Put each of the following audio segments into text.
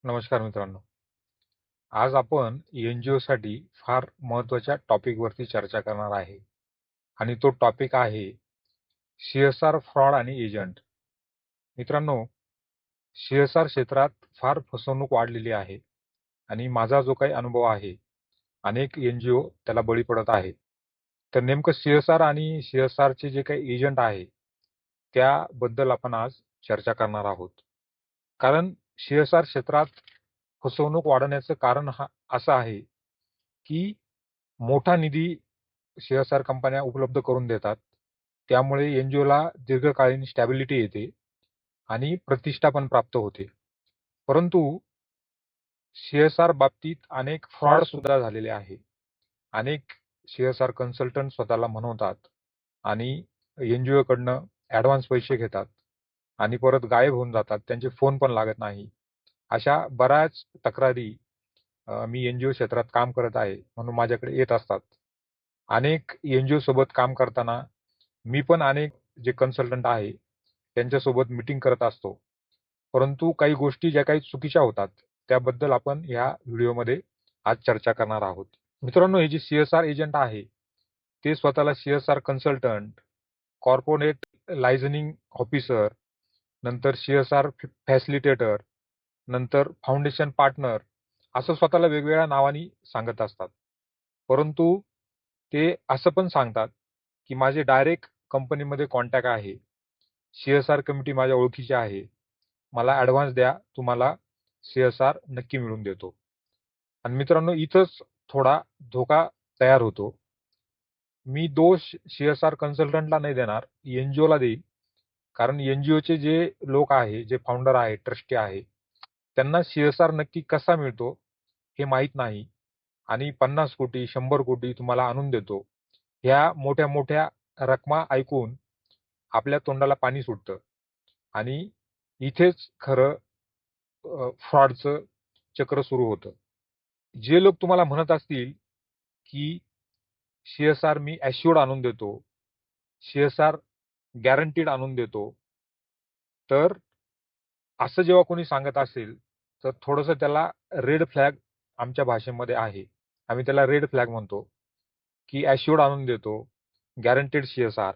नमस्कार मित्रांनो. आज आपण एन-जी-ओसाठी फार महत्त्वाच्या टॉपिकवरती चर्चा करणार आहे आणि तो टॉपिक आहे सी-एस-आर फ्रॉड आणि एजंट. मित्रांनो, सी-एस-आर क्षेत्रात फार फसवणूक वाढलेली आहे आणि माझा जो काही अनुभव आहे, अनेक एन-जी-ओ त्याला बळी पडत आहे. तर नेमकं सी-एस-आर आणि सी-एस-आरचे जे काही एजंट आहे, त्याबद्दल आपण आज चर्चा करणार आहोत. कारण सी-एस-आर क्षेत्रात फसवणूक वाढण्याचं कारण असं आहे, की मोठा निधी सी-एस-आर कंपन्या उपलब्ध करून देतात. त्यामुळे एन-जी-ओला दीर्घकालीन स्टॅबिलिटी येते आणि प्रतिष्ठा पण प्राप्त होते. परंतु सी-एस-आर बाबतीत अनेक फ्रॉड सुद्धा झालेले आहे. अनेक सी-एस-आर कन्सल्टंट स्वतःला म्हणवतात आणि एन-जी-ओ कडनं ॲडव्हान्स पैसे घेतात आणि परत गायब होऊन जातात. त्यांचे फोन पण लागत नाही. अशा बऱ्याच तक्रारी मी एन-जी-ओ क्षेत्रात काम करत आहे म्हणून माझ्याकडे येत असतात. अनेक एन-जी-ओ सोबत काम करताना मी पण अनेक जे कन्सल्टंट आहे त्यांच्यासोबत मीटिंग करत असतो. परंतु काही गोष्टी ज्या काही चुकीच्या होतात त्याबद्दल आपण ह्या व्हिडिओमध्ये आज चर्चा करणार आहोत. मित्रांनो, हे जे सी-एस-आर एजंट आहे ते स्वतःला CSR consultant, corporate liaisoning officer, नंतर सी-एस-आर फॅसिलिटेटर, नंतर फाउंडेशन पार्टनर असं स्वतःला वेगवेगळ्या नावांनी सांगत असतात. परंतु ते असं पण सांगतात, की माझे डायरेक्ट कंपनीमध्ये कॉन्टॅक्ट आहे. सी-एस-आर कमिटी माझ्या ओळखीची आहे. मला ॲडव्हान्स द्या, तुम्हाला सी-एस-आर नक्की मिळवून देतो. आणि मित्रांनो, इथंच थोडा धोका तयार होतो. मी दोष सी-एस-आर कन्सल्टंटला नाही देणार, एन-जी-ओला देईल. कारण एन-जी-ओचे जे लोक आहे, जे फाउंडर आहे, ट्रस्टी आहे, त्यांना सी-एस-आर नक्की कसा मिळतो हे माहीत नाही आणि 50 कोटी, 100 कोटी तुम्हाला आणून देतो. ह्या मोठ्या-मोठ्या रकमा ऐकून आपल्या तोंडाला पाणी सुटतं आणि इथेच खरं फ्रॉडचं चक्र सुरू होतं. जे लोक तुम्हाला म्हणत असतील, की सी-एस-आर मी ॲश्युअर्ड आणून देतो, सी-एस-आर गॅरंटीड आणून देतो. तर असं जेव्हा कोणी सांगत असेल, तर थोडंसं त्याला रेड फ्लॅग आमच्या भाषेमध्ये आहे. आम्ही त्याला रेड फ्लॅग म्हणतो, की ॲश्युअर्ड आणून देतो, गॅरंटेड सी-एस-आर.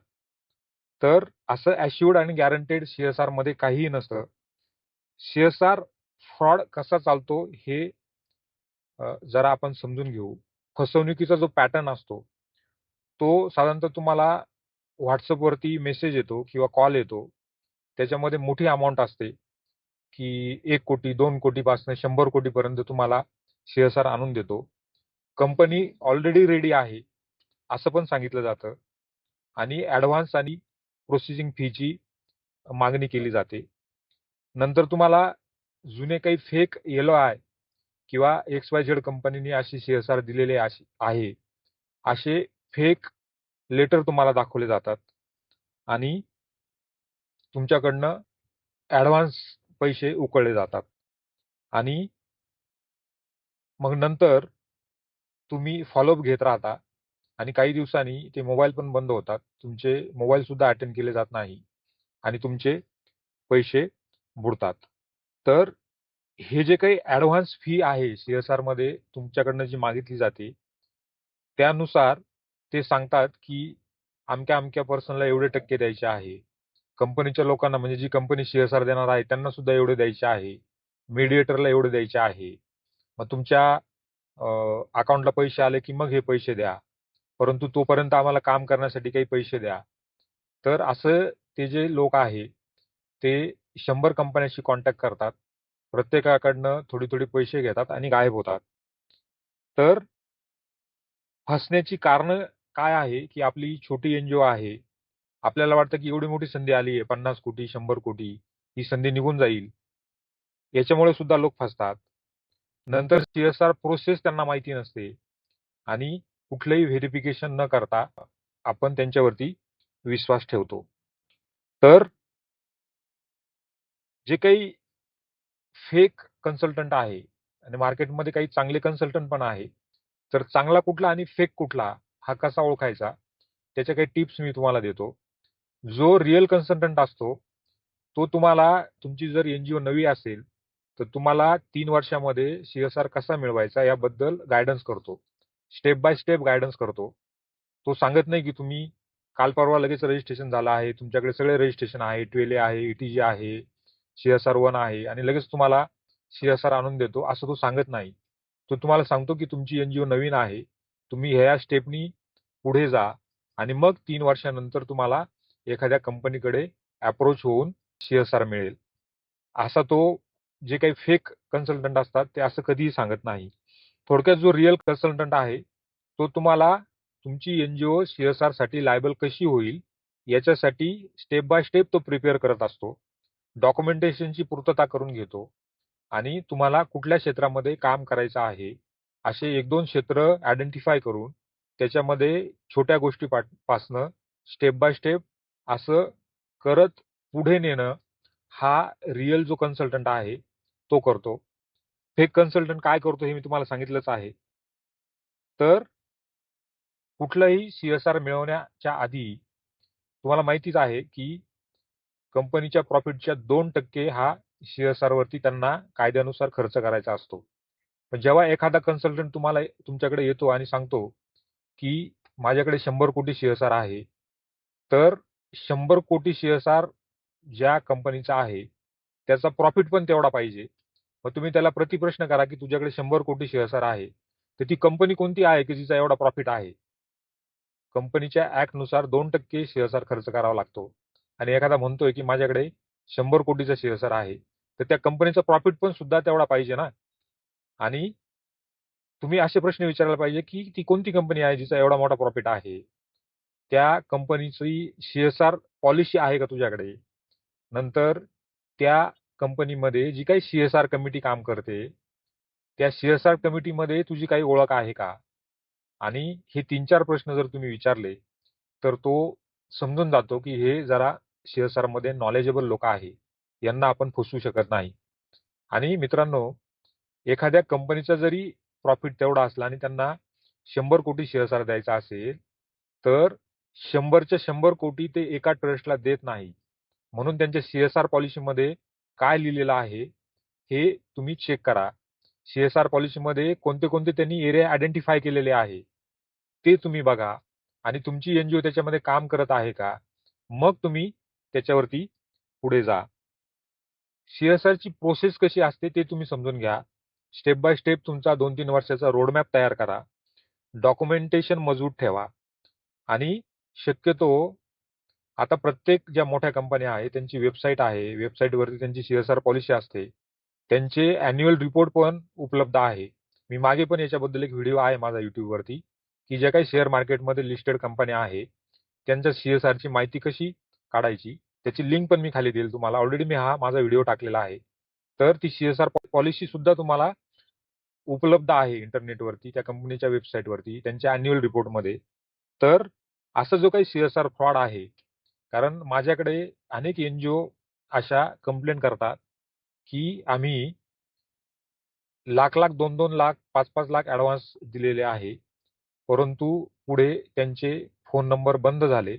तर असं ॲश्युअर्ड आणि गॅरंटेड सी-एस-आरमध्ये काहीही नसतं. सी-एस-आर फ्रॉड कसा चालतो हे जरा आपण समजून घेऊ. फसवणुकीचा जो पॅटर्न असतो, तो साधारणतः तुम्हाला WhatsAppवरती मेसेज येतो किंवा कॉल येतो. त्याच्यामध्ये मोठी अमाउंट असते, की 1 कोटी, 2 कोटीपासून 100 कोटीपर्यंत तुम्हाला सी-एस-आर आणून देतो. कंपनी ऑलरेडी रेडी आहे, असं पण सांगितलं जातं आणि ॲडव्हान्स आणि प्रोसेसिंग फीची मागणी केली जाते. नंतर तुम्हाला जुने काही फेक एल-ओ-आय किंवा एक्स-वाय-झेड कंपनीने अशी सी-एस-आर दिलेले आहे, असे फेक लेटर तुम्हाला दाखवले जातात आणि तुमच्याकडनं ॲडव्हान्स पैसे उकळले जातात आणि मग नंतर तुम्ही फॉलोअप घेत राहता आणि काही दिवसांनी ते मोबाईल पण बंद होतात. तुमचे मोबाईल सुद्धा अटेंड केले जात नाही आणि तुमचे पैसे बुडतात. तर हे जे काही ॲडव्हान्स फी आहे सी-एस-आरमध्ये तुमच्याकडनं जी मागितली जाते, त्यानुसार ते सांगतात, की अमक्या-अमक्या पर्सनला एवढे टक्के द्यायचे आहे. कंपनीच्या लोकांना म्हणजे जी कंपनी सी-एस-आर देणार आहे त्यांना सुद्धा एवढे द्यायचे आहे. मीडिएटरला एवढे द्यायचे आहे. मग तुमच्या अकाउंटला पैसे आले की मग हे पैसे द्या. परंतु तोपर्यंत आम्हाला काम करण्यासाठी काही पैसे द्या. तर असं ते जे लोक आहे, ते 100 कंपन्यांशी कॉन्टॅक्ट करतात. प्रत्येकाकडनं थोडी-थोडी पैसे घेतात आणि गायब होतात. तर फसण्याची कारणं काय आहे, की आपली छोटी एन-जी-ओ आहे. आपल्याला वाटतं, की एवढी मोठी संधी आली आहे 50 कोटी, 100 कोटी ही संधी निघून जाईल. याच्यामुळे सुद्धा लोक फसतात. नंतर सी-एस-आर प्रोसेस त्यांना माहिती नसते आणि कुठलंही व्हेरिफिकेशन न करता आपण त्यांच्यावरती विश्वास ठेवतो. तर जे काही फेक कन्सल्टंट आहे आणि मार्केटमध्ये काही चांगले कन्सल्टंट पण आहे. तर चांगला कुठला आणि फेक कुठला हा कसा ओळखायचा त्याच्या काही टिप्स मी तुम्हाला देतो. जो रिअल कन्सल्टंट असतो तो तुम्हाला तुमची जर एन-जी-ओ नवी असेल तर तुम्हाला 3 वर्षामध्ये CSR कसा मिळवायचा याबद्दल गाईडन्स करतो. स्टेप बाय स्टेप गाईडन्स करतो. तो सांगत नाही की तुम्ही काल परवा लगेच रजिस्ट्रेशन झालं आहे, तुमच्याकडे सगळे रजिस्ट्रेशन आहे, 12A आहे, ETG आहे, CSR1 आहे आणि लगेच तुम्हाला CSR आणून देतो असं तो सांगत नाही. तो तुम्हाला सांगतो की तुमची एनजीओ नवीन आहे. तुम्ही ह्या स्टेपनी पुढे जा आणि मग 3 वर्षानंतर तुम्हाला एखाद्या कंपनीकडे अप्रोच होऊन CSR मिळेल. असा तो जे काही फेक कन्सल्टंट असतात ते असं कधीही सांगत नाही. थोडक्यात जो रिअल कन्सल्टंट आहे तो तुम्हाला तुमची एनजीओ CSR साठी लायबल कशी होईल याच्यासाठी स्टेप बाय स्टेप तो प्रिपेअर करत असतो. डॉक्युमेंटेशनची पूर्तता करून घेतो आणि तुम्हाला कुठल्या क्षेत्रामध्ये काम करायचं आहे असे 1-2 क्षेत्र आयडेंटिफाय करून त्याच्यामध्ये छोट्या गोष्टीपासनं स्टेप बाय स्टेप असं करत पुढे नेणं हा रिअल जो कन्सल्टंट आहे तो करतो. फेक कन्सल्टंट काय करतो हे मी तुम्हाला सांगितलंच आहे. तर कुठलंही CSR मिळवण्याच्या आधी तुम्हाला माहितीच आहे की कंपनीच्या प्रॉफिटच्या 2% हा CSR वरती त्यांना कायद्यानुसार खर्च करायचा असतो. पण जेव्हा एखादा कन्सल्टंट तुमच्याकडे येतो आणि सांगतो की माझ्याकडे 100 कोटी CSR आहे, तर 100 कोटी CSR ज्या कंपनीचा आहे त्याचा प्रॉफिट पण तेवढा पाहिजे. मग तुम्ही त्याला प्रतिप्रश्न करा की तुझ्याकडे 100 कोटी CSR आहे, तर ती कंपनी कोणती आहे की जिचा एवढा प्रॉफिट आहे? कंपनीच्या ऍक्टनुसार 2% CSR खर्च करावा लागतो आणि एखादा म्हणतोय की माझ्याकडे 100 कोटीचा CSR आहे, तर त्या कंपनीचा प्रॉफिट पण सुद्धा तेवढा पाहिजे ना. आणि तुम्ही असे प्रश्न विचारायला पाहिजे की ती कोणती कंपनी आहे जिचा एवढा मोठा प्रॉफिट आहे? त्या कंपनीची CSR पॉलिसी आहे का तुझ्याकडे? नंतर त्या कंपनीमध्ये जी काही CSR कमिटी काम करते, त्या CSR कमिटीमध्ये तुझी काही ओळख आहे का? आणि हे 3-4 प्रश्न जर तुम्ही विचारले, तर तो समजून जातो की हे जरा CSR मध्ये नॉलेजेबल लोक आहे. यांना आपण फसवू शकत नाही. आणि मित्रांनो, एखाद्या कंपनीचा जरी प्रॉफिट तेवढा असला आणि त्यांना 100 कोटी CSR द्यायचा असेल, तर 100च्या 100 कोटी ते एका ट्रस्टला देत नाही. म्हणून त्यांच्या CSR पॉलिसीमध्ये काय लिहिलेलं आहे, हे तुम्ही चेक करा. CSR पॉलिसीमध्ये कोणते कोणते त्यांनी एरिया आयडेंटिफाय केलेले आहे, ते तुम्ही बघा आणि तुमची एनजीओ त्याच्यामध्ये काम करत आहे का? मग तुम्ही त्याच्यावरती पुढे जा. CSR ची प्रोसेस कशी असते ते तुम्ही समजून घ्या. स्टेप बाय स्टेप तुमचा 2-3 वर्षाचा रोडमॅप तयार करा. डॉक्युमेंटेशन मजबूत ठेवा आणि शक्यतो आता प्रत्येक ज्या मोठ्या कंपन्या आहेत त्यांची वेबसाईट आहे. वेबसाईटवरती त्यांची CSR पॉलिसी असते. त्यांचे अॅन्युअल रिपोर्ट पण उपलब्ध आहे. मी मागे पण याच्याबद्दल एक व्हिडिओ आहे माझा YouTubeवरती, की ज्या काही शेअर मार्केटमध्ये लिस्टेड कंपन्या आहेत, त्यांच्या CSR ची माहिती कशी काढायची, त्याची लिंक पण मी खाली देईल तुम्हाला. ऑलरेडी मी हा माझा व्हिडिओ टाकलेला आहे. तर ती CSR पॉलिसी सुद्धा तुम्हाला उपलब्ध आहे इंटरनेटवरती, त्या कंपनीच्या वेबसाईटवरती, त्यांच्या अॅन्युअल रिपोर्टमध्ये. तर असा जो काही CSR फ्रॉड आहे, कारण माझ्याकडे अनेक एनजीओ अशा कंप्लेंट करतात, की आम्ही लाख-लाख, 2-2 लाख, 5-5 लाख ॲडव्हान्स दिलेले आहे. परंतु पुढे त्यांचे फोन नंबर बंद झाले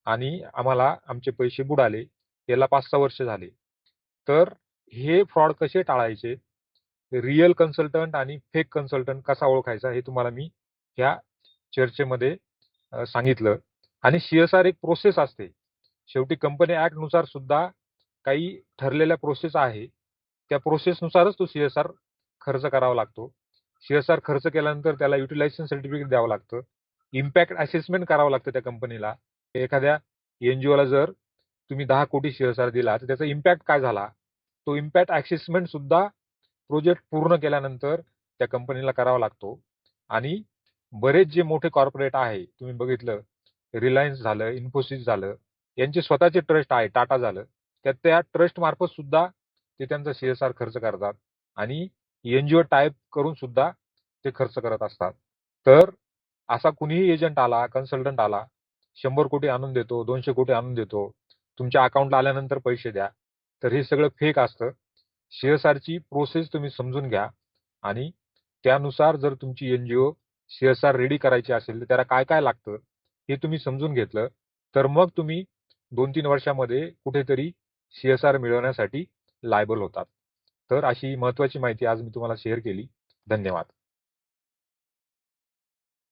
आणि आम्हाला आमचे पैसे बुडाले. याला 5-6 वर्ष झाले. तर हे फ्रॉड कसे टाळायचे? रिअल कन्सल्टंट आणि फेक कन्सल्टंट कसा ओळखायचा हे तुम्हाला मी ह्या चर्चेमध्ये सांगितलं. आणि CSR एक प्रोसेस असते. शेवटी कंपनी ऍक्ट नुसार सुद्धा काही ठरलेल्या प्रोसेस आहे. त्या प्रोसेसनुसारच तो CSR खर्च करावा लागतो. CSR खर्च केल्यानंतर त्याला युटिलायझेशन सर्टिफिकेट द्यावं लागतं. इम्पॅक्ट असेसमेंट करावं लागतं त्या कंपनीला. एखाद्या एनजीओला जर तुम्ही 10 कोटी CSR दिला तर त्याचा इम्पॅक्ट काय झाला? तो इम्पॅक्ट असेसमेंट सुद्धा प्रोजेक्ट पूर्ण केल्यानंतर त्या कंपनीला करावा लागतो. आणि बरेच जे मोठे कॉर्पोरेट आहे, तुम्ही बघितलं रिलायन्स झालं, इन्फोसिस झालं, यांचे स्वतःचे ट्रस्ट आहे, टाटा झालं. त्या ट्रस्ट मार्फत सुद्धा ते त्यांचा CSR खर्च करतात आणि एनजीओ टाइप करून सुद्धा ते खर्च करत असतात. तर असा कुणीही एजंट आला, कन्सल्टंट आला, 100 कोटी आणून देतो, 200 कोटी आणून देतो, तुमच्या अकाउंटला आल्यानंतर पैसे द्या, तर हे सगळं फेक असतं. CSR ची प्रोसेस तुम्ही समजून घ्या आणि त्यानुसार जर तुमची एनजीओ CSR रेडी करायची असेल तर त्याला काय काय लागतं हे तुम्ही समजून घेतलं, तर मग तुम्ही 2-3 वर्षामध्ये कुठेतरी CSR मिळवण्यासाठी लायबल होतात. तर अशी महत्त्वाची माहिती आज मी तुम्हाला शेअर केली. धन्यवाद.